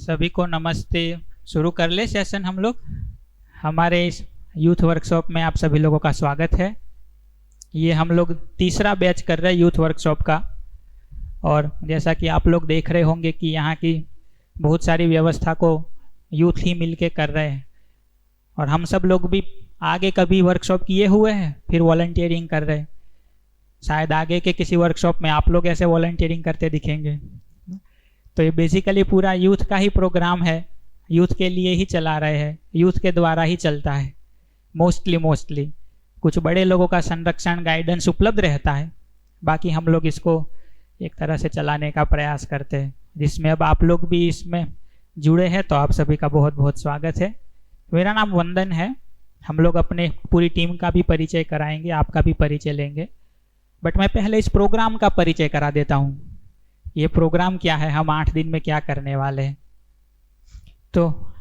सभी को नमस्ते। शुरू कर ले सेशन हम लोग। हमारे इस यूथ वर्कशॉप में आप सभी लोगों का स्वागत है। ये हम लोग तीसरा बैच कर रहे हैं यूथ वर्कशॉप का। और जैसा कि आप लोग देख रहे होंगे कि यहाँ की बहुत सारी व्यवस्था को यूथ ही मिलके कर रहे हैं। और हम सब लोग भी आगे कभी वर्कशॉप किए हुए हैं, फिर वॉलंटियरिंग कर रहे हैं। शायद आगे के किसी वर्कशॉप में आप लोग ऐसे वॉलंटियरिंग करते दिखेंगे। तो ये बेसिकली पूरा यूथ का ही प्रोग्राम है, यूथ के लिए ही चला रहे हैं, यूथ के द्वारा ही चलता है। मोस्टली कुछ बड़े लोगों का संरक्षण गाइडेंस उपलब्ध रहता है, बाकी हम लोग इसको एक तरह से चलाने का प्रयास करते हैं, जिसमें अब आप लोग भी इसमें जुड़े हैं। तो आप सभी का बहुत बहुत स्वागत है। मेरा नाम वंदन है। हम लोग अपने पूरी टीम का भी परिचय कराएंगे, आपका भी परिचय लेंगे, बट मैं पहले इस प्रोग्राम का परिचय करा देता हूँ। ये प्रोग्राम क्या है, हम 8 दिन में क्या करने वाले हैं। तो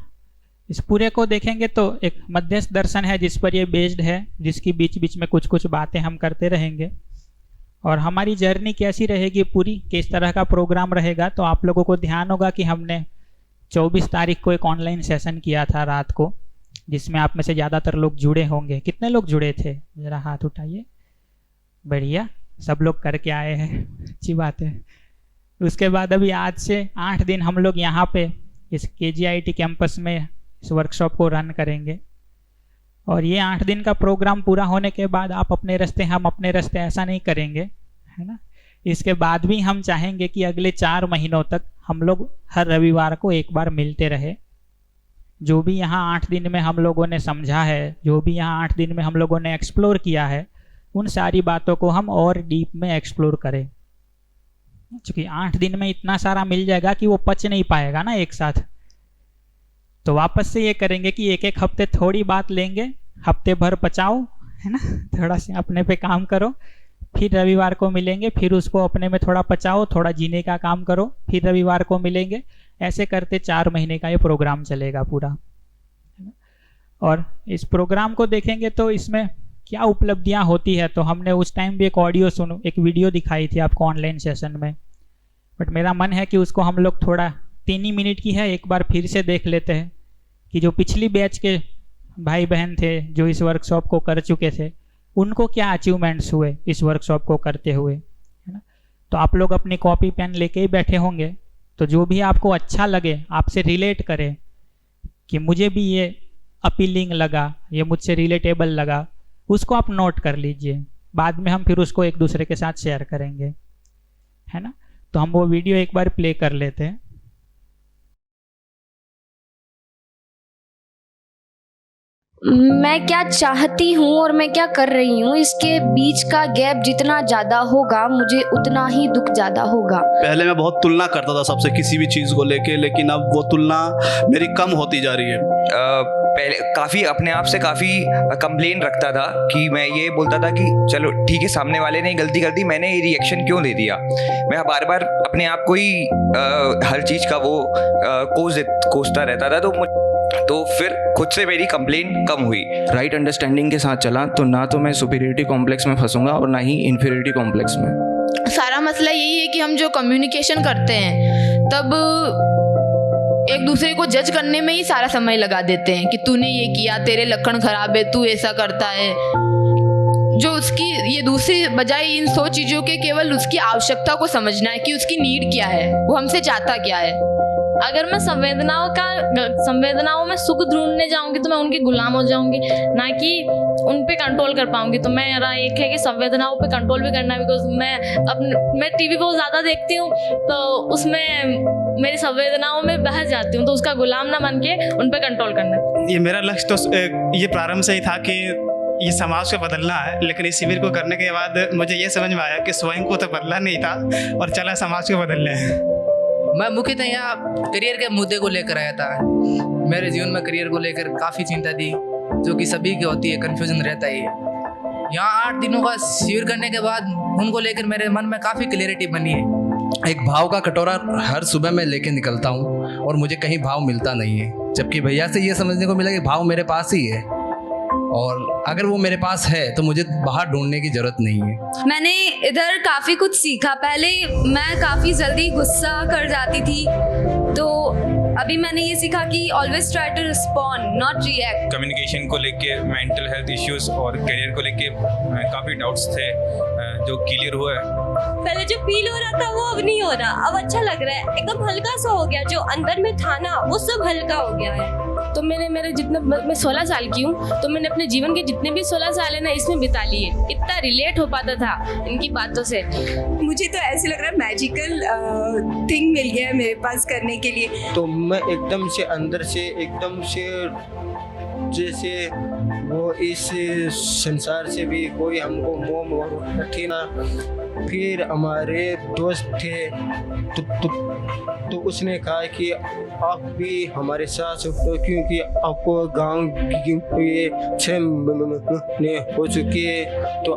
इस पूरे को देखेंगे तो एक मध्यस्थ दर्शन है जिस पर ये बेस्ड है, जिसकी बीच बीच में कुछ कुछ बातें हम करते रहेंगे। और हमारी जर्नी कैसी रहेगी पूरी, किस तरह का प्रोग्राम रहेगा, तो आप लोगों को ध्यान होगा कि हमने 24 तारीख को एक ऑनलाइन सेशन किया था रात को, जिसमें आप में से ज़्यादातर लोग जुड़े होंगे। कितने लोग जुड़े थे, ज़रा हाथ उठाइए। बढ़िया, सब लोग करके आए हैं, अच्छी बात है। उसके बाद अभी आज से 8 दिन हम लोग यहाँ पे इस KGIT कैंपस में इस वर्कशॉप को रन करेंगे। और ये 8 दिन का प्रोग्राम पूरा होने के बाद आप अपने रास्ते, हम अपने रास्ते, ऐसा नहीं करेंगे, है ना। इसके बाद भी हम चाहेंगे कि अगले 4 महीनों तक हम लोग हर रविवार को एक बार मिलते रहे। जो भी यहाँ 8 दिन में हम लोगों ने समझा है, जो भी यहाँ 8 दिन में हम लोगों ने एक्सप्लोर किया है, उन सारी बातों को हम और डीप में एक्सप्लोर करें। क्योंकि 8 दिन में इतना सारा मिल जाएगा कि वो पच नहीं पाएगा ना एक साथ। तो वापस से ये करेंगे कि एक एक हफ्ते थोड़ी बात लेंगे, हफ्ते भर पचाओ, है ना, थोड़ा सा अपने पे काम करो, फिर रविवार को मिलेंगे, फिर उसको अपने में थोड़ा पचाओ, थोड़ा जीने का काम करो, फिर रविवार को मिलेंगे। ऐसे करते 4 महीने का ये प्रोग्राम चलेगा पूरा। और इस प्रोग्राम को देखेंगे तो इसमें क्या उपलब्धियां होती है, तो हमने उस टाइम भी एक वीडियो दिखाई थी आपको ऑनलाइन सेशन में, बट मेरा मन है कि उसको हम लोग थोड़ा 3 ही मिनट की है, एक बार फिर से देख लेते हैं कि जो पिछली बैच के भाई बहन थे जो इस वर्कशॉप को कर चुके थे, उनको क्या अचीवमेंट्स हुए इस वर्कशॉप को करते हुए, है ना। तो आप लोग अपनी कॉपी पेन लेके ही बैठे होंगे, तो जो भी आपको अच्छा लगे, आपसे रिलेट करे कि मुझे भी ये अपीलिंग लगा, ये मुझसे रिलेटेबल लगा, उसको आप नोट कर लीजिए। बाद में हम फिर उसको एक दूसरे के साथ शेयर करेंगे, है ना। तो हम वो वीडियो एक बार प्ले कर लेते हैं। मैं क्या चाहती हूँ और मैं क्या कर रही हूँ, इसके बीच का गैप जितना ज्यादा होगा, मुझे उतना ही दुख ज्यादा होगा। पहले मैं बहुत तुलना करता था सबसे, किसी भी चीज़ को लेके, लेकिन अब वो तुलना मेरी कम होती जा रही है। पहले काफ़ी अपने आप से काफ़ी कंप्लेन रखता था कि मैं ये बोलता था कि चलो ठीक है, सामने वाले ने गलती कर दी, मैंने ये रिएक्शन क्यों दे दिया। मैं बार बार अपने आप को ही हर चीज़ का वो कोसता रहता था। तो फिर खुद से मेरी कंप्लेन कम हुई। राइट अंडरस्टैंडिंग के साथ चला तो ना तो मैं सुपीरियरिटी कॉम्प्लेक्स में फंसूंगा और ना ही इन्फीरियरिटी कॉम्प्लेक्स में। सारा मसला यही है कि हम जो कम्युनिकेशन करते हैं तब एक दूसरे को जज करने में ही सारा समय लगा देते हैं कि तूने ये किया, तेरे लक्षण खराब है, तू ऐसा करता है। जो उसकी ये दूसरी बजाय इन 100 चीज़ों के केवल उसकी आवश्यकता को समझना है कि उसकी नीड क्या है, वो हमसे चाहता क्या है। अगर मैं संवेदनाओं में सुख ढूंढने जाऊंगी तो मैं उनकी गुलाम हो जाऊंगी, ना कि उन पे कंट्रोल कर पाऊंगी। तो मेरा एक है कि संवेदनाओं पे कंट्रोल भी करना है, बिकॉज मैं टीवी बहुत ज़्यादा देखती हूँ, तो उसमें मेरी संवेदनाओं में बह जाती हूँ, तो उसका गुलाम ना बन के उन पे कंट्रोल करना है। ये मेरा लक्ष्य तो ये प्रारंभ से ही था कि ये समाज को बदलना है, लेकिन इस शिविर को करने के बाद मुझे ये समझ में आया कि स्वयं को तो बदला नहीं था और चला समाज को बदलने है। मैं मुख्यतः यहाँ करियर के मुद्दे को लेकर आया था। मेरे जीवन में करियर को लेकर काफ़ी चिंता थी, जो कि सभी की होती है, कन्फ्यूजन रहता है। यहाँ 8 दिनों का शिविर करने के बाद उनको लेकर मेरे मन में काफ़ी क्लियरिटी बनी है। एक भाव का कटोरा हर सुबह मैं लेके निकलता हूँ और मुझे कहीं भाव मिलता नहीं है, जबकि भैया से ये समझने को मिला कि भाव मेरे पास ही है, और अगर वो मेरे पास है तो मुझे बाहर ढूंढने की जरूरत नहीं है। मैंने इधर काफ़ी कुछ सीखा। पहले मैं काफ़ी जल्दी गुस्सा कर जाती थी, तो तभी मैंने ये सीखा कि always try to respond not react. Communication को लेके, मेंटल हेल्थ इश्यूज और करियर को लेके काफ़ी डाउट्स थे जो क्लियर हुआ है। पहले जो फील हो रहा था वो अब नहीं हो रहा, अब अच्छा लग रहा है, एकदम हल्का सा हो गया। जो अंदर में था ना वो सब हल्का हो गया है। तो मैंने मेरे जितने, मैं 16 साल की हूँ, तो मैंने अपने जीवन के जितने भी 16 साल है ना इसमें बिता लिए। इतना रिलेट हो पाता था इनकी बातों से। मुझे तो ऐसे लग रहा है मैजिकल थिंग मिल गया है मेरे पास करने के लिए। तो मैं एकदम से अंदर से एकदम से जैसे वो इस संसार से भी कोई हमको मोह रखी ना। फिर हमारे दोस्त थे तो उसने कहा कि आप भी हमारे साथ क्योंकि आपको गांव ये 6 महीने हो चुके हैं, तो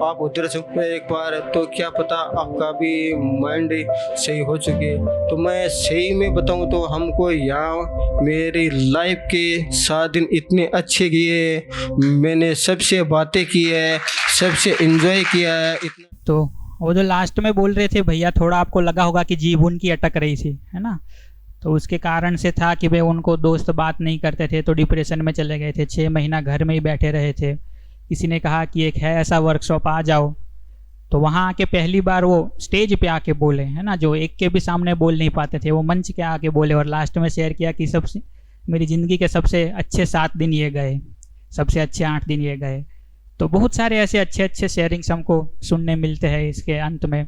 आप उधर से एक बार, तो क्या पता आपका भी माइंड सही हो चुके। तो मैं सही में बताऊं तो हमको यहाँ मेरी लाइफ के 7 दिन इतने अच्छे किए, मैंने सबसे बातें की है, सबसे एंजॉय किया है। तो वो जो लास्ट में बोल रहे थे भैया, थोड़ा आपको लगा होगा कि जीभ उनकी अटक रही थी, है ना। तो उसके कारण से था कि भाई उनको दोस्त बात नहीं करते थे तो डिप्रेशन में चले गए थे, 6 महीना घर में ही बैठे रहे थे। किसी ने कहा कि एक है ऐसा वर्कशॉप, आ जाओ। तो वहाँ आके पहली बार वो स्टेज पे आके बोले, है ना, जो एक के भी सामने बोल नहीं पाते थे, वो मंच के आके बोले और लास्ट में शेयर किया कि सबसे मेरी ज़िंदगी के सबसे अच्छे 7 दिन ये गए, सबसे अच्छे 8 दिन ये गए। तो बहुत सारे ऐसे अच्छे अच्छे शेयरिंग्स हमको सुनने मिलते हैं इसके अंत में।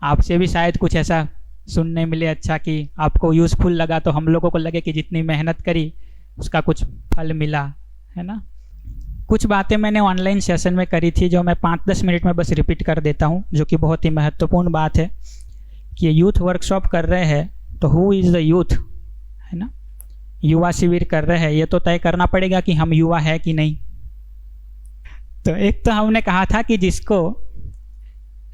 आपसे भी शायद कुछ ऐसा सुनने मिले अच्छा कि आपको यूज़फुल लगा, तो हम लोगों को लगे कि जितनी मेहनत करी उसका कुछ फल मिला, है ना। कुछ बातें मैंने ऑनलाइन सेशन में करी थी जो मैं 5-10 मिनट में बस रिपीट कर देता हूँ, जो कि बहुत ही महत्वपूर्ण बात है कि यूथ वर्कशॉप कर रहे हैं तो हु इज़ द यूथ, है ना। युवा शिविर कर रहे हैं, ये तो तय करना पड़ेगा कि हम युवा है कि नहीं। तो एक तो हमने कहा था कि जिसको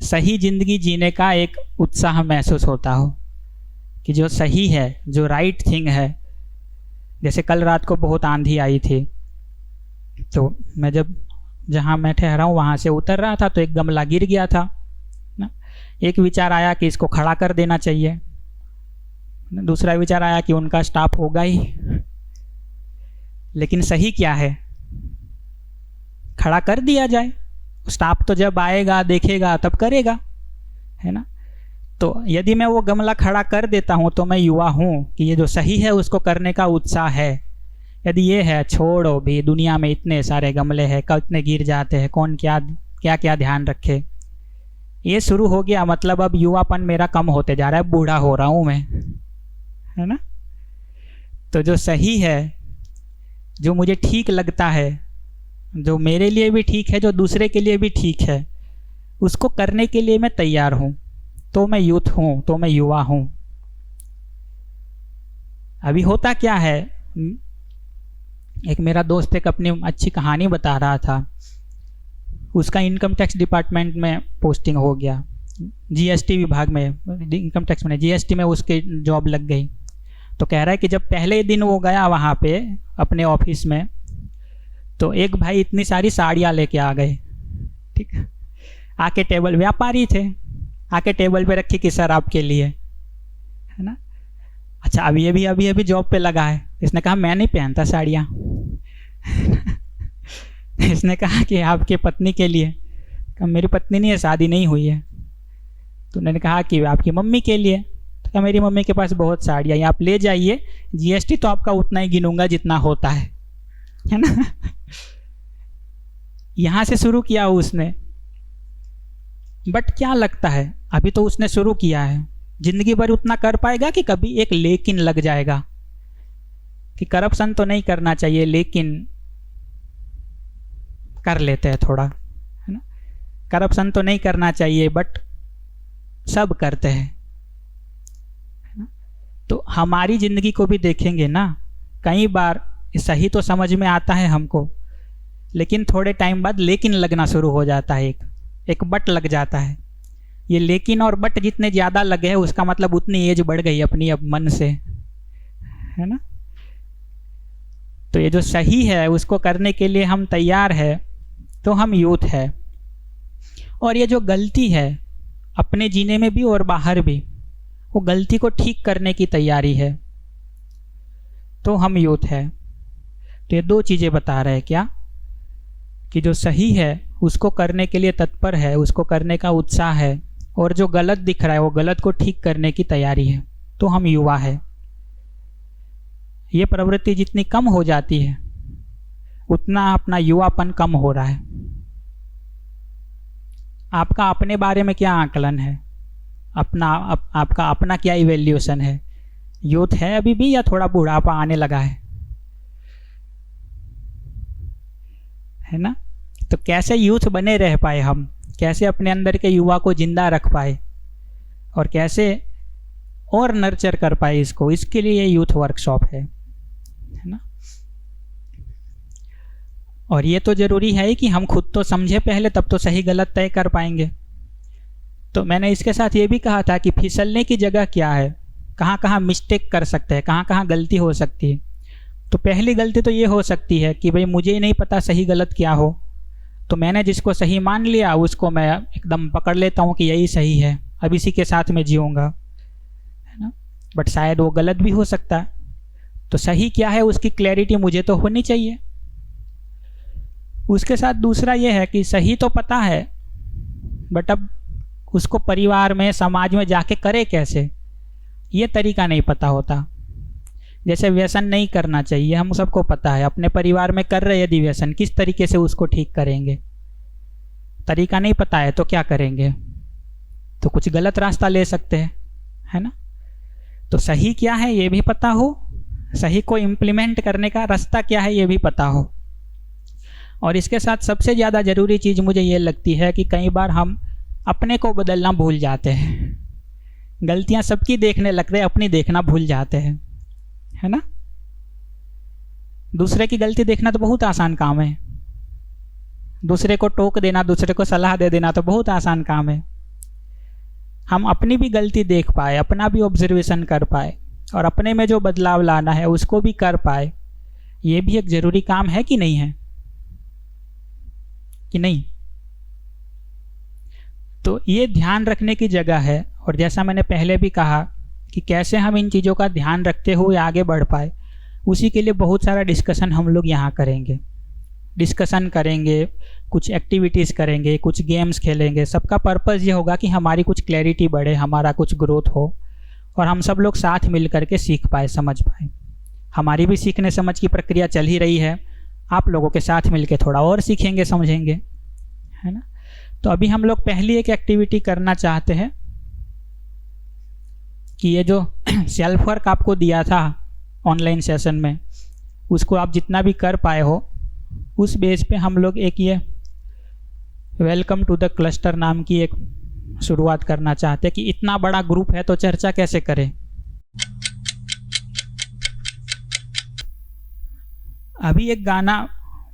सही ज़िंदगी जीने का एक उत्साह महसूस होता हो, कि जो सही है, जो राइट थिंग है। जैसे कल रात को बहुत आंधी आई थी, तो मैं जब जहाँ मैं ठहरा हूँ वहाँ से उतर रहा था तो एक गमला गिर गया था ना। एक विचार आया कि इसको खड़ा कर देना चाहिए, दूसरा विचार आया कि उनका स्टाफ होगा ही, लेकिन सही क्या है, खड़ा कर दिया जाए। स्टाफ तो जब आएगा देखेगा तब करेगा, है ना। तो यदि मैं वो गमला खड़ा कर देता हूँ तो मैं युवा हूँ कि ये जो सही है उसको करने का उत्साह है। यदि ये है छोड़ो भी, दुनिया में इतने सारे गमले हैं, कितने गिर जाते हैं, कौन क्या क्या क्या ध्यान रखे, ये शुरू हो गया, मतलब अब युवापन मेरा कम होते जा रहा है, बूढ़ा हो रहा हूँ मैं, है ना। तो जो सही है, जो मुझे ठीक लगता है, जो मेरे लिए भी ठीक है, जो दूसरे के लिए भी ठीक है, उसको करने के लिए मैं तैयार हूँ, तो मैं यूथ हूँ, तो मैं युवा हूँ। अभी होता क्या है, एक मेरा दोस्त एक अपनी अच्छी कहानी बता रहा था। उसका इनकम टैक्स डिपार्टमेंट में पोस्टिंग हो गया, जीएसटी विभाग में, इनकम टैक्स में जीएसटी में उसकी जॉब लग गई। तो कह रहा है कि जब पहले दिन वो गया वहाँ पे अपने ऑफिस में, तो एक भाई इतनी सारी साड़ियाँ लेके आ गए, ठीक, आके टेबल, व्यापारी थे, आके टेबल पे रखी कि सर आपके लिए, है ना। अच्छा, अभी अभी जॉब पे लगा है। इसने कहा मैं नहीं पहनता साड़ियाँ। इसने कहा कि आपके पत्नी के लिए। कहा मेरी पत्नी नहीं है, शादी नहीं हुई है। तो उन्होंने कहा कि आपकी मम्मी के लिए। तो कहा मेरी मम्मी के पास बहुत साड़ियाँ, ये आप ले जाइए, जीएसटी तो आपका उतना ही गिनूंगा जितना होता है ना। यहाँ से शुरू किया उसने, बट क्या लगता है अभी तो उसने शुरू किया है, जिंदगी भर उतना कर पाएगा कि कभी एक लेकिन लग जाएगा कि करप्शन तो नहीं करना चाहिए लेकिन कर लेते हैं थोड़ा, है ना। करप्शन तो नहीं करना चाहिए बट सब करते हैं, है ना। तो हमारी ज़िंदगी को भी देखेंगे ना, कई बार सही तो समझ में आता है हमको, लेकिन थोड़े टाइम बाद लेकिन लगना शुरू हो जाता है, एक बट लग जाता है। ये लेकिन और बट जितने ज़्यादा लगे हैं उसका मतलब उतनी एज बढ़ गई अपनी अब मन से, है ना। तो ये जो सही है उसको करने के लिए हम तैयार है तो हम यूथ है। और ये जो गलती है अपने जीने में भी और बाहर भी, वो गलती को ठीक करने की तैयारी है। तो हम यूथ है। तो ये दो चीज़ें बता रहे हैं क्या, कि जो सही है उसको करने के लिए तत्पर है, उसको करने का उत्साह है, और जो गलत दिख रहा है वो गलत को ठीक करने की तैयारी है, तो हम युवा है। ये प्रवृत्ति जितनी कम हो जाती है उतना अपना युवापन कम हो रहा है। आपका अपने बारे में क्या आकलन है, आपका अपना क्या इवैल्यूएशन है? यूथ है अभी भी या थोड़ा बुढ़ापा आने लगा है ना? तो कैसे यूथ बने रह पाए हम, कैसे अपने अंदर के युवा को जिंदा रख पाए और कैसे और नर्चर कर पाए इसको, इसके लिए ये यूथ वर्कशॉप है ना? और ये तो ज़रूरी है कि हम खुद तो समझे पहले, तब तो सही गलत तय कर पाएंगे। तो मैंने इसके साथ ये भी कहा था कि फिसलने की जगह क्या है, कहाँ कहाँ मिस्टेक कर सकते हैं, कहाँ कहाँ गलती हो सकती है। तो पहली गलती तो ये हो सकती है कि भाई मुझे नहीं पता सही गलत क्या हो, तो मैंने जिसको सही मान लिया उसको मैं एकदम पकड़ लेता हूँ कि यही सही है, अब इसी के साथ में जीऊँगा, है ना? बट शायद वो गलत भी हो सकता है। तो सही क्या है उसकी क्लैरिटी मुझे तो होनी चाहिए। उसके साथ दूसरा ये है कि सही तो पता है, बट अब उसको परिवार में समाज में जाके करे कैसे, ये तरीका नहीं पता होता। जैसे व्यसन नहीं करना चाहिए, हम सबको पता है, अपने परिवार में कर रहे यदि व्यसन, किस तरीके से उसको ठीक करेंगे, तरीका नहीं पता है तो क्या करेंगे, तो कुछ गलत रास्ता ले सकते हैं, है ना? तो सही क्या है ये भी पता हो, सही को इम्प्लीमेंट करने का रास्ता क्या है ये भी पता हो। और इसके साथ सबसे ज़्यादा ज़रूरी चीज़ मुझे ये लगती है कि कई बार हम अपने को बदलना भूल जाते हैं। गलतियां सबकी देखने लगते हैं, अपनी देखना भूल जाते हैं, है ना? दूसरे की गलती देखना तो बहुत आसान काम है, दूसरे को टोक देना, दूसरे को सलाह दे देना तो बहुत आसान काम है। हम अपनी भी गलती देख पाए, अपना भी ऑब्जर्वेशन कर पाए और अपने में जो बदलाव लाना है उसको भी कर पाए, ये भी एक ज़रूरी काम है कि नहीं है, कि नहीं? तो ये ध्यान रखने की जगह है। और जैसा मैंने पहले भी कहा कि कैसे हम इन चीज़ों का ध्यान रखते हुए आगे बढ़ पाए, उसी के लिए बहुत सारा डिस्कशन हम लोग यहाँ करेंगे। डिस्कशन करेंगे, कुछ एक्टिविटीज़ करेंगे, कुछ गेम्स खेलेंगे। सबका पर्पज़ ये होगा कि हमारी कुछ क्लैरिटी बढ़े, हमारा कुछ ग्रोथ हो और हम सब लोग साथ मिल करके सीख पाए, समझ पाए। हमारी भी सीखने समझ की प्रक्रिया चल ही रही है, आप लोगों के साथ मिल के थोड़ा और सीखेंगे, समझेंगे, है ना? तो अभी हम लोग पहली एक एक्टिविटी करना चाहते हैं कि ये जो सेल्फ वर्क आपको दिया था ऑनलाइन सेशन में, उसको आप जितना भी कर पाए हो उस बेस पे हम लोग एक ये वेलकम टू द क्लस्टर नाम की एक शुरुआत करना चाहते हैं कि इतना बड़ा ग्रुप है तो चर्चा कैसे करें। अभी एक गाना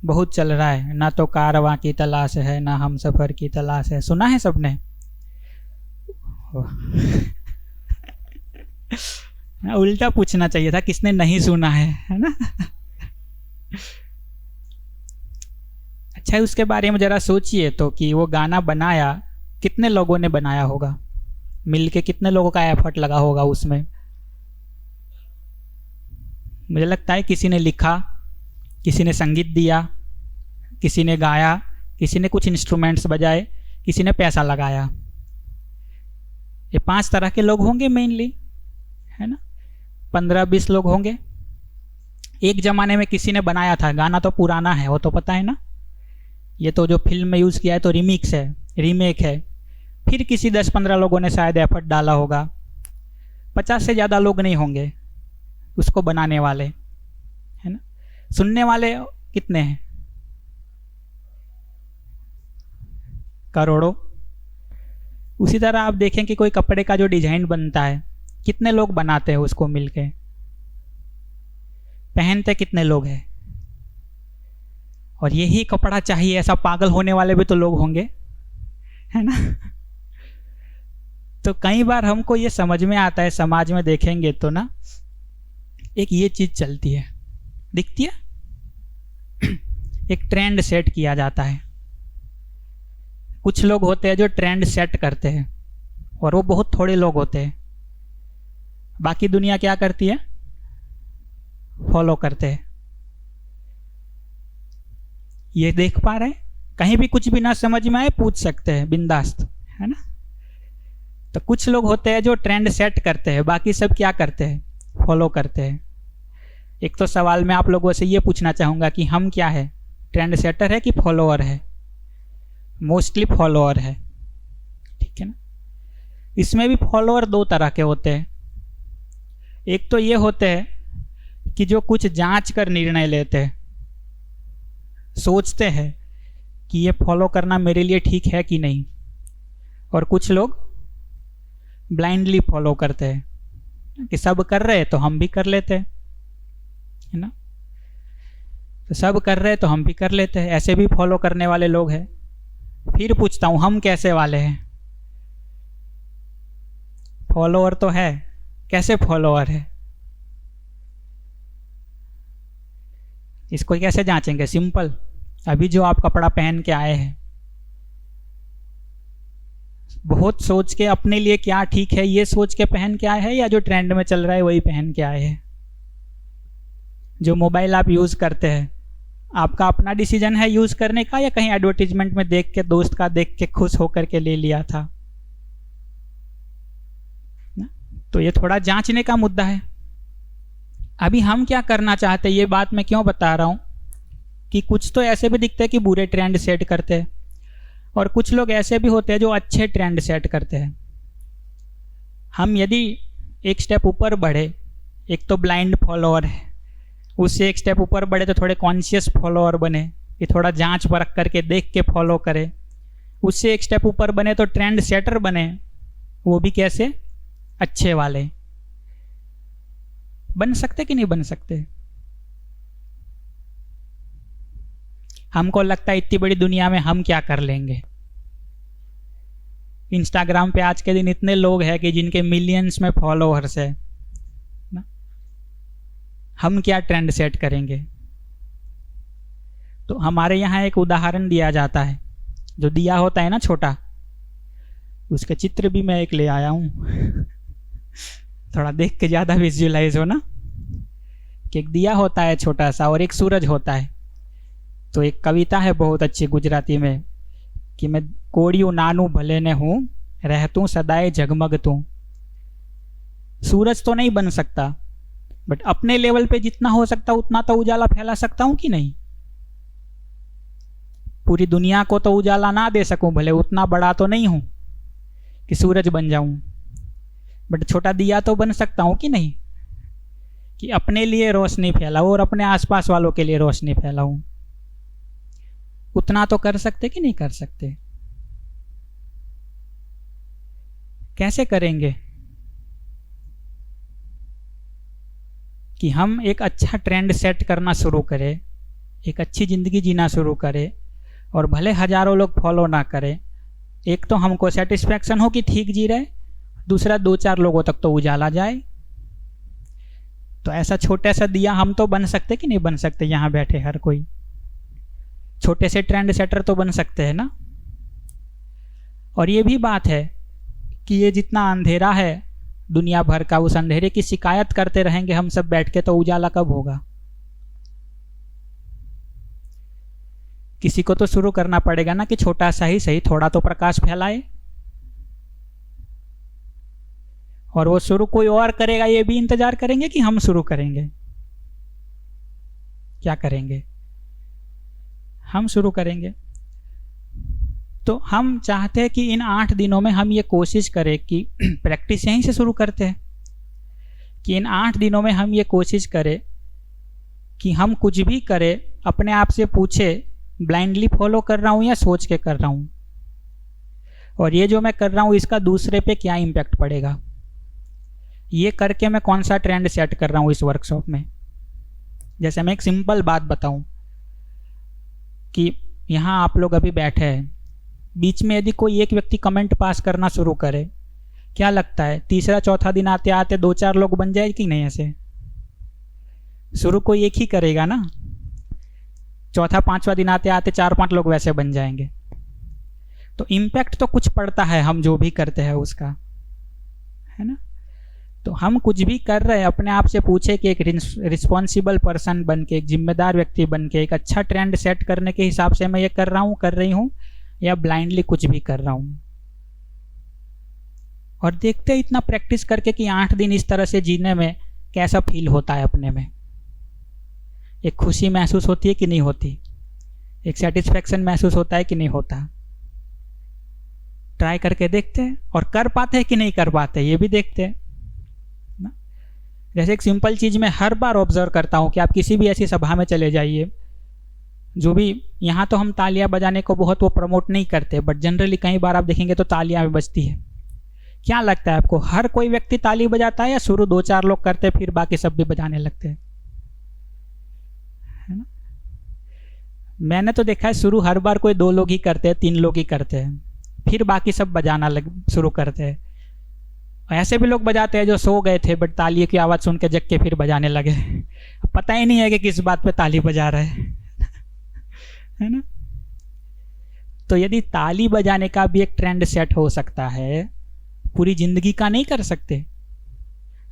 बहुत चल रहा है, ना तो कारवां की तलाश है ना हम सफ़र की तलाश है, सुना है सबने? उल्टा पूछना चाहिए था किसने नहीं सुना है ना? अच्छा, उसके बारे में ज़रा सोचिए तो कि वो गाना बनाया कितने लोगों ने बनाया होगा, मिलके कितने लोगों का एफर्ट लगा होगा उसमें। मुझे लगता है किसी ने लिखा, किसी ने संगीत दिया, किसी ने गाया, किसी ने कुछ इंस्ट्रूमेंट्स बजाए, किसी ने पैसा लगाया। ये 5 तरह के लोग होंगे मेनली, है ना? 15-20 लोग होंगे। एक ज़माने में किसी ने बनाया था, गाना तो पुराना है वो तो पता है ना, ये तो जो फिल्म में यूज़ किया है तो रीमिक्स है, रीमेक है। फिर किसी 10-15 लोगों ने शायद एफर्ट डाला होगा, 50 से ज़्यादा लोग नहीं होंगे उसको बनाने वाले, है ना? सुनने वाले कितने हैं? करोड़ों। उसी तरह आप देखें कि कोई कपड़े का जो डिजाइन बनता है, कितने लोग बनाते हैं उसको मिलके, पहनते कितने लोग हैं, और यही कपड़ा चाहिए ऐसा पागल होने वाले भी तो लोग होंगे, है ना? तो कई बार हमको ये समझ में आता है, समाज में देखेंगे तो ना एक ये चीज चलती है, दिखती है, एक ट्रेंड सेट किया जाता है। कुछ लोग होते हैं जो ट्रेंड सेट करते हैं और वो बहुत थोड़े लोग होते हैं। बाकी दुनिया क्या करती है? फॉलो करते हैं। ये देख पा रहे हैं? कहीं भी कुछ भी ना समझ में आए पूछ सकते हैं बिंदास्त, है ना। तो कुछ लोग होते हैं जो ट्रेंड सेट करते हैं, बाकी सब क्या करते हैं? फॉलो करते हैं। एक तो सवाल मैं आप लोगों से ये पूछना चाहूँगा कि हम क्या है, ट्रेंड सेटर है कि फॉलोअर है? मोस्टली फॉलोअर है, ठीक है ना। इसमें भी फॉलोअर दो तरह के होते हैं। एक तो ये होते हैं कि जो कुछ जांच कर निर्णय लेते हैं, सोचते हैं कि ये फॉलो करना मेरे लिए ठीक है कि नहीं, और कुछ लोग ब्लाइंडली फॉलो करते हैं कि सब कर रहे हैं तो हम भी कर लेते हैं, है ना। तो सब कर रहे हैं तो हम भी कर लेते हैं, ऐसे भी फॉलो करने वाले लोग हैं। फिर पूछता हूं हम कैसे वाले हैं? फॉलोअर तो है, कैसे फॉलोअर है? इसको कैसे जांचेंगे? सिंपल, अभी जो आप कपड़ा पहन के आए हैं, बहुत सोच के अपने लिए क्या ठीक है ये सोच के पहन के आए हैं, या जो ट्रेंड में चल रहा है वही पहन के आए हैं? जो मोबाइल आप यूज करते हैं, आपका अपना डिसीजन है यूज करने का, या कहीं एडवर्टीजमेंट में देख के, दोस्त का देख के खुश होकर के ले लिया था? तो ये थोड़ा जांचने का मुद्दा है। अभी हम क्या करना चाहते हैं, ये बात मैं क्यों बता रहा हूं कि कुछ तो ऐसे भी दिखते हैं कि बुरे ट्रेंड सेट करते हैं, और कुछ लोग ऐसे भी होते हैं जो अच्छे ट्रेंड सेट करते हैं। हम यदि एक स्टेप ऊपर बढ़े, एक तो ब्लाइंड फॉलोअर है, उससे एक स्टेप ऊपर बढ़े तो थोड़े कॉन्शियस फॉलोअर बने, कि थोड़ा जांच परख करके देख के फॉलो करे। उससे एक स्टेप ऊपर बने तो ट्रेंड सेटर बने, वो भी कैसे? अच्छे वाले। बन सकते कि नहीं बन सकते? हमको लगता है इतनी बड़ी दुनिया में हम क्या कर लेंगे। इंस्टाग्राम पे आज के दिन इतने लोग हैं कि जिनके मिलियंस में फॉलोअर्स है ना, हम क्या ट्रेंड सेट करेंगे? तो हमारे यहाँ एक उदाहरण दिया जाता है, जो दिया होता है ना छोटा, उसके चित्र भी मैं एक ले आया हूँ थोड़ा देख के ज़्यादा विजुअलाइज हो ना, कि एक दिया होता है छोटा सा और एक सूरज होता है। तो एक कविता है बहुत अच्छी गुजराती में कि मैं कोड़ियों नानू भले ने हूँ, रहतूं सदाए जगमगतूं। सूरज तो नहीं बन सकता, बट अपने लेवल पे जितना हो सकता उतना तो उजाला फैला सकता हूँ कि नहीं। पूरी दुनिया को तो उजाला ना दे सकूं, भले उतना बड़ा तो नहीं हूं कि सूरज बन जाऊं, बट छोटा दिया तो बन सकता हूं कि नहीं, कि अपने लिए रोशनी फैलाऊं और अपने आसपास वालों के लिए रोशनी फैलाऊं। उतना तो कर सकते कि नहीं कर सकते? कैसे करेंगे? कि हम एक अच्छा ट्रेंड सेट करना शुरू करें, एक अच्छी ज़िंदगी जीना शुरू करें, और भले हजारों लोग फॉलो ना करें, एक तो हमको सेटिस्फैक्शन हो कि ठीक जी रहे, दूसरा 2-4 लोगों तक तो उजाला जाए। तो ऐसा छोटा सा दिया हम तो बन सकते कि नहीं बन सकते? यहाँ बैठे हर कोई छोटे से ट्रेंड सेटर तो बन सकते हैं ना। और ये भी बात है कि ये जितना अंधेरा है दुनिया भर का, उस अंधेरे की शिकायत करते रहेंगे हम सब बैठ के, तो उजाला कब होगा? किसी को तो शुरू करना पड़ेगा ना, कि छोटा सा ही सही थोड़ा तो प्रकाश फैलाए। और वो शुरू कोई और करेगा ये भी इंतजार करेंगे कि हम शुरू करेंगे? क्या करेंगे? हम शुरू करेंगे। तो हम चाहते हैं कि इन 8 दिनों में हम ये कोशिश करें कि प्रैक्टिस यहीं से शुरू करते हैं, कि इन 8 दिनों में हम ये कोशिश करें कि हम कुछ भी करें अपने आप से पूछे, ब्लाइंडली फॉलो कर रहा हूँ या सोच के कर रहा हूँ, और ये जो मैं कर रहा हूँ इसका दूसरे पे क्या इम्पैक्ट पड़ेगा, ये करके मैं कौन सा ट्रेंड सेट कर रहा हूँ इस वर्कशॉप में। जैसे मैं एक सिंपल बात बताऊं कि यहाँ आप लोग अभी बैठे हैं, बीच में यदि कोई एक व्यक्ति कमेंट पास करना शुरू करे, क्या लगता है तीसरा चौथा दिन आते आते 2-4 लोग बन जाए कि नहीं? ऐसे शुरू कोई एक ही करेगा ना, चौथा 5वां दिन आते आते 4-5 लोग वैसे बन जाएंगे। तो इम्पैक्ट तो कुछ पड़ता है हम जो भी करते हैं उसका, है ना। तो हम कुछ भी कर रहे हैं अपने आप से पूछे कि एक रिस्पॉन्सिबल पर्सन बन के, एक जिम्मेदार व्यक्ति बन के, एक अच्छा ट्रेंड सेट करने के हिसाब से मैं ये कर रहा हूँ, कर रही हूँ, या ब्लाइंडली कुछ भी कर रहा हूँ। और देखते हैं इतना प्रैक्टिस करके कि 8 दिन इस तरह से जीने में कैसा फील होता है अपने में। एक खुशी महसूस होती है कि नहीं होती, एक सेटिस्फैक्शन महसूस होता है कि नहीं होता। ट्राई करके देखते हैं और कर पाते हैं कि नहीं कर पाते ये भी देखते हैं ना। जैसे एक सिंपल चीज़ मैं हर बार ऑब्जर्व करता हूँ कि आप किसी भी ऐसी सभा में चले जाइए, जो भी यहाँ तो हम तालियां बजाने को बहुत वो प्रमोट नहीं करते, बट जनरली कई बार आप देखेंगे तो तालियां भी बजती है। क्या लगता है आपको, हर कोई व्यक्ति ताली बजाता है या शुरू 2-4 लोग करते फिर बाकी सब भी बजाने लगते हैं, है ना? मैंने तो देखा है शुरू हर बार कोई 2 लोग ही करते हैं, 3 लोग ही करते हैं, फिर बाकी सब बजाना शुरू करते हैं। ऐसे भी लोग बजाते हैं जो सो गए थे बट ताली की आवाज़ सुन के जग के फिर बजाने लगे, पता ही नहीं है कि किस बात पे ताली बजा रहे हैं, है ना? तो यदि ताली बजाने का भी एक ट्रेंड सेट हो सकता है, पूरी जिंदगी का नहीं कर सकते,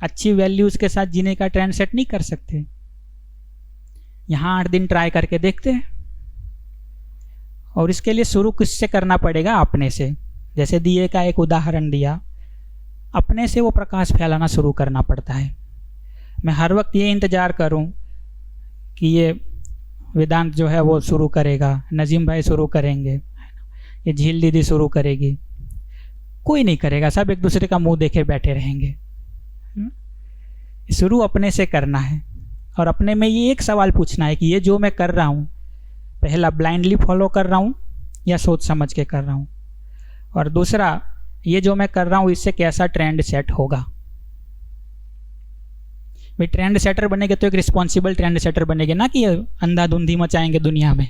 अच्छी वैल्यूज के साथ जीने का ट्रेंड सेट नहीं कर सकते। यहाँ 8 दिन ट्राई करके देखते हैं। और इसके लिए शुरू किससे करना पड़ेगा? अपने से। जैसे दिए का एक उदाहरण दिया, अपने से वो प्रकाश फैलाना शुरू करना पड़ता है। मैं हर वक्त ये इंतज़ार करूं कि ये वेदांत जो है वो शुरू करेगा, नजीम भाई शुरू करेंगे, ये झील दीदी शुरू करेगी, कोई नहीं करेगा, सब एक दूसरे का मुंह देखे बैठे रहेंगे। शुरू अपने से करना है और अपने में ये एक सवाल पूछना है कि ये जो मैं कर रहा हूँ, पहला ब्लाइंडली फॉलो कर रहा हूँ या सोच समझ के कर रहा हूँ, और दूसरा ये जो मैं कर रहा हूँ इससे कैसा ट्रेंड सेट होगा। भाई ट्रेंड सेटर बनेंगे तो एक रिस्पॉन्सिबल ट्रेंड सेटर बनेंगे ना कि अंधाधुंधी मचाएंगे दुनिया में,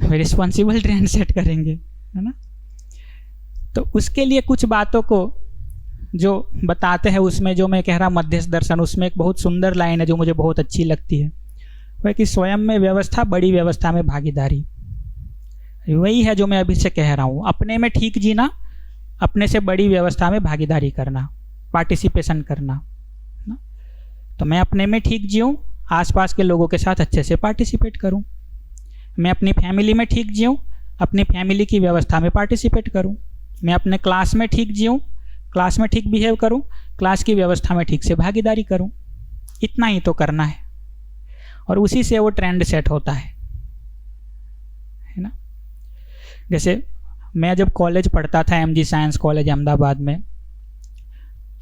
रिस्पॉन्सिबल ट्रेंड सेट करेंगे, है ना? तो उसके लिए कुछ बातों को जो बताते हैं, उसमें जो मैं कह रहा मध्यस्थ दर्शन, उसमें एक बहुत सुंदर लाइन है जो मुझे बहुत अच्छी लगती है, वह कि स्वयं में व्यवस्था, बड़ी व्यवस्था में भागीदारी। वही है जो मैं अभी से कह रहा हूँ, अपने में ठीक जीना, अपने से बड़ी व्यवस्था में भागीदारी करना, पार्टिसिपेशन करना ना? तो मैं अपने में ठीक जीऊँ, आसपास के लोगों के साथ अच्छे से पार्टिसिपेट करूँ। मैं अपनी फैमिली में ठीक जीऊँ, अपनी फैमिली की व्यवस्था में पार्टिसिपेट करूँ। मैं अपने क्लास में ठीक जीऊँ, क्लास में ठीक बिहेव करूँ, क्लास की व्यवस्था में ठीक से भागीदारी करूँ। इतना ही तो करना है और उसी से वो ट्रेंड सेट होता है ना? जैसे मैं जब कॉलेज पढ़ता था, MG साइंस कॉलेज अहमदाबाद में,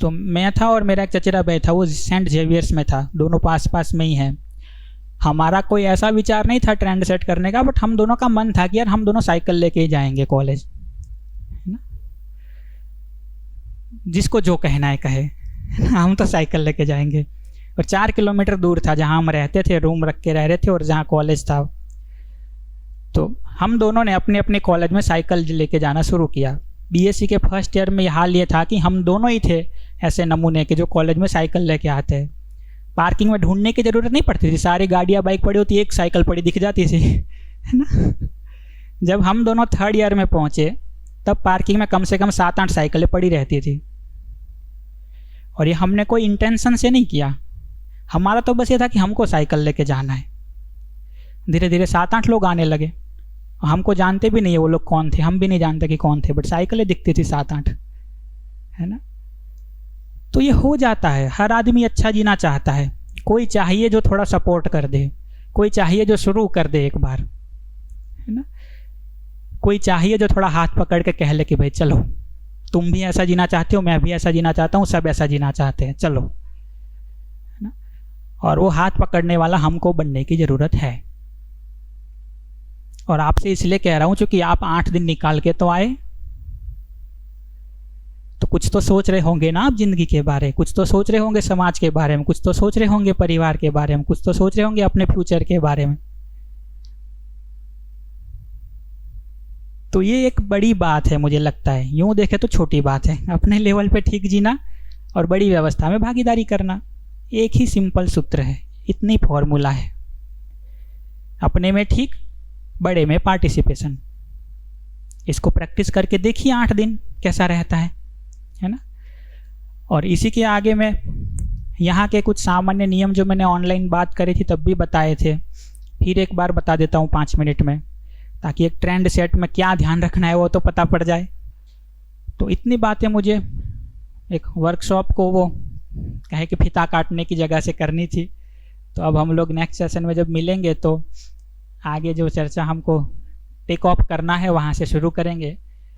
तो मैं था और मेरा एक चचेरा भाई था, वो सेंट जेवियर्स में था, दोनों पास पास में ही हैं। हमारा कोई ऐसा विचार नहीं था ट्रेंड सेट करने का, बट हम दोनों का मन था कि यार हम दोनों साइकिल लेके ही जाएंगे कॉलेज, है ना? जिसको जो कहना है कहे, हम तो साइकिल लेके जाएंगे। और 4 किलोमीटर दूर था जहाँ हम रहते थे, रूम रख के रह रहे थे, और जहाँ कॉलेज था, तो हम दोनों ने अपने अपने कॉलेज में साइकिल लेके जाना शुरू किया। BSc के फर्स्ट ईयर में यह हाल ये था कि हम दोनों ही थे ऐसे नमूने के जो कॉलेज में साइकिल लेके आते हैं। पार्किंग में ढूंढने की ज़रूरत नहीं पड़ती थी, सारी गाड़ियाँ बाइक पड़ी होती, एक साइकिल पड़ी दिख जाती थी, है ना? जब हम दोनों 3rd ईयर में पहुँचे तब पार्किंग में कम से कम 7-8 साइकिलें पड़ी रहती थी। और ये हमने कोई इंटेंशन से नहीं किया, हमारा तो बस ये था कि हमको साइकिल लेके जाना है। धीरे धीरे 7-8 लोग आने लगे, हमको जानते भी नहीं है वो लोग कौन थे, हम भी नहीं जानते कि कौन थे, बट साइकिलें दिखती थी 7-8, है ना? तो ये हो जाता है। हर आदमी अच्छा जीना चाहता है, कोई चाहिए जो थोड़ा सपोर्ट कर दे, कोई चाहिए जो शुरू कर दे एक बार, है ना? कोई चाहिए जो थोड़ा हाथ पकड़ के कह ले कि भाई चलो, तुम भी ऐसा जीना चाहते हो, मैं भी ऐसा जीना चाहता हूँ, सब ऐसा जीना चाहते हैं, चलो, है ना? और वो हाथ पकड़ने वाला हमको बनने की ज़रूरत है। और आपसे इसलिए कह रहा हूँ क्योंकि आप 8 दिन निकाल के तो आए, तो कुछ तो सोच रहे होंगे ना आप जिंदगी के बारे, कुछ तो सोच रहे होंगे समाज के बारे में, कुछ तो सोच रहे होंगे परिवार के बारे में, कुछ तो सोच रहे होंगे अपने फ्यूचर के बारे में। तो ये एक बड़ी बात है, मुझे लगता है। यूं देखे तो छोटी बात है, अपने लेवल पे ठीक जीना और बड़ी व्यवस्था में भागीदारी करना। एक ही सिंपल सूत्र है, इतनी फॉर्मूला है। अपने में ठीक, बड़े में पार्टिसिपेशन। इसको प्रैक्टिस करके देखिए 8 दिन कैसा रहता है ना? और इसी के आगे में यहाँ के कुछ सामान्य नियम जो मैंने ऑनलाइन बात करी थी तब भी बताए थे, फिर एक बार बता देता हूँ 5 मिनट में, ताकि एक ट्रेंड सेट में क्या ध्यान रखना है वो तो पता पड़ जाए। तो इतनी बातें मुझे एक वर्कशॉप को वो कहे कि फीता काटने की जगह से करनी थी। तो अब हम लोग नेक्स्ट सेशन में जब मिलेंगे तो आगे जो चर्चा हमको टेक ऑफ करना है वहाँ से शुरू करेंगे।